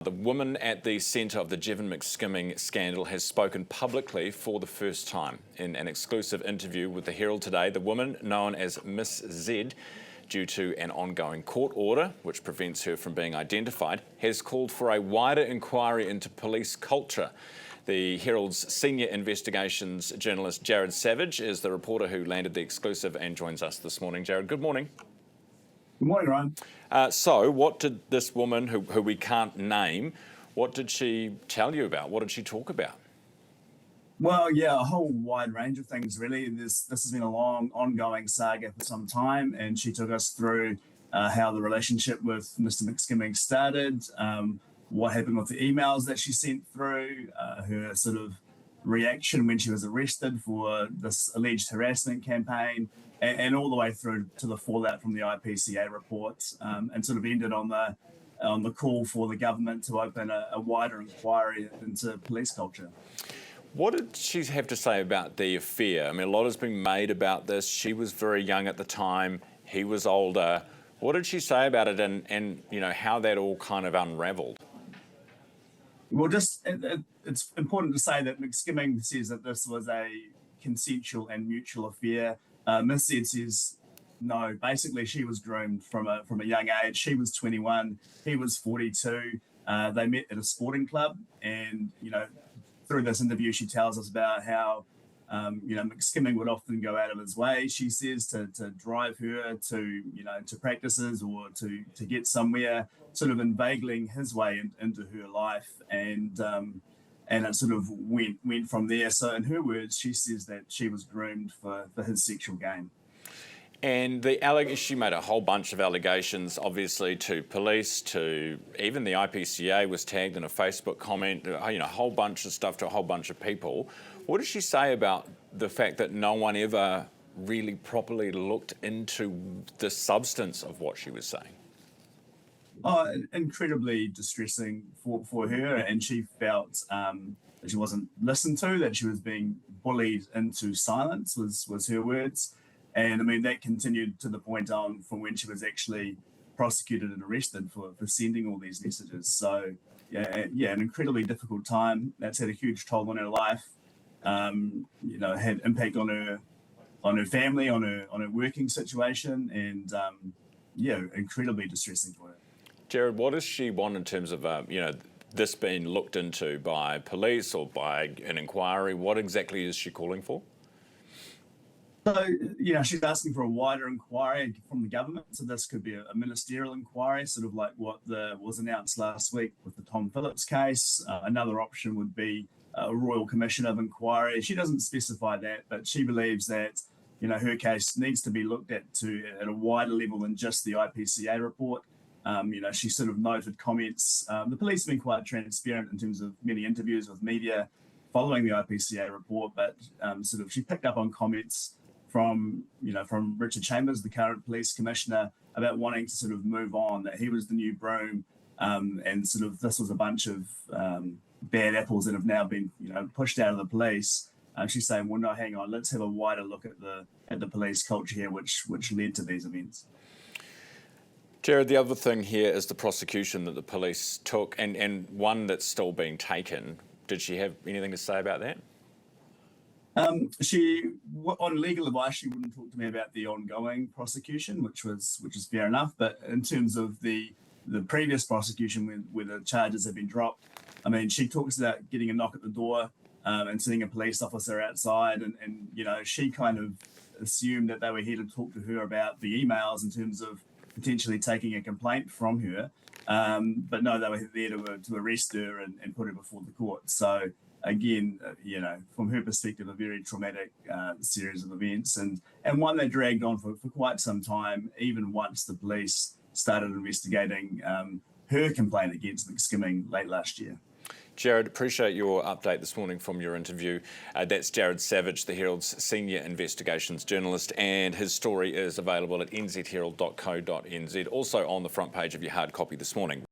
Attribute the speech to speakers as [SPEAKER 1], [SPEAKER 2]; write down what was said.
[SPEAKER 1] The woman at the centre of the Jevon McSkimming scandal has spoken publicly for the first time. In an exclusive interview with the Herald today, the woman, known as Miss Z, due to an ongoing court order which prevents her from being identified, has called for a wider inquiry into police culture. The Herald's senior investigations journalist Jared Savage is the reporter who landed the exclusive and joins us this morning. Jared, good morning.
[SPEAKER 2] Good morning, Ryan.
[SPEAKER 1] So what did this woman, who we can't name, what did she tell you about? What did she talk about?
[SPEAKER 2] Well, yeah, a whole wide range of things, really. This has been a long, ongoing saga for some time, and she took us through how the relationship with Mr. McSkimming started, what happened with the emails that she sent through, her sort of reaction when she was arrested for this alleged harassment campaign, and all the way through to the fallout from the IPCA report, and sort of ended on the call for the government to open a wider inquiry into police culture.
[SPEAKER 1] What did she have to say about the affair? I mean, a lot has been made about this. She was very young at the time. He was older. What did she say about it, and you know, how that all kind of unravelled?
[SPEAKER 2] Well, it's important to say that McSkimming says that this was a consensual and mutual affair. Miss Z says no. Basically, she was groomed from a young age. She was 21. He was 42. They met at a sporting club, and through this interview, she tells us about how McSkimming would often go out of his way, she says, to drive her to practices or to get somewhere, sort of inveigling his way into her life, and it sort of went from there. So in her words, she says that she was groomed for his sexual gain.
[SPEAKER 1] And she made a whole bunch of allegations, obviously, to police, to even the IPCA was tagged in a Facebook comment, a whole bunch of stuff to a whole bunch of people. What did she say about the fact that no one ever really properly looked into the substance of what she was saying?
[SPEAKER 2] Oh, incredibly distressing for her, and she felt that she wasn't listened to, that she was being bullied into silence, was her words. And I mean, that continued to the point on from when she was actually prosecuted and arrested for sending all these messages. So yeah, an incredibly difficult time. That's had a huge toll on her life. Had impact on her family, on her working situation, and incredibly distressing for her.
[SPEAKER 1] Jared, what does she want in terms of this being looked into by police or by an inquiry? What exactly is she calling for?
[SPEAKER 2] So, she's asking for a wider inquiry from the government. So this could be a ministerial inquiry, sort of like what was announced last week with the Tom Phillips case. Another option would be a Royal Commission of Inquiry. She doesn't specify that, but she believes that, her case needs to be looked at at a wider level than just the IPCA report. She sort of noted comments. The police have been quite transparent in terms of many interviews with media following the IPCA report, but she picked up on comments from Richard Chambers, the current police commissioner, about wanting to sort of move on, that he was the new broom, and sort of this was a bunch of bad apples that have now been pushed out of the police. She's saying, well, no, hang on, let's have a wider look at the police culture here, which led to these events.
[SPEAKER 1] Jared, the other thing here is the prosecution that the police took, and one that's still being taken. Did she have anything to say about that? On legal advice, she wouldn't talk to me about the ongoing prosecution, which is fair enough. But in terms of the previous prosecution, where the charges have been dropped, I mean, she talks about getting a knock at the door and seeing a police officer outside, and she kind of assumed that they were here to talk to her about the emails in terms of potentially taking a complaint from her. But no, they were there to arrest her and put her before the court. So again, from her perspective, a very traumatic series of events, and one that dragged on for quite some time, even once the police started investigating her complaint against McSkimming late last year. Jared, appreciate your update this morning from your interview. That's Jared Savage, the Herald's senior investigations journalist, and his story is available at nzherald.co.nz, also on the front page of your hard copy this morning.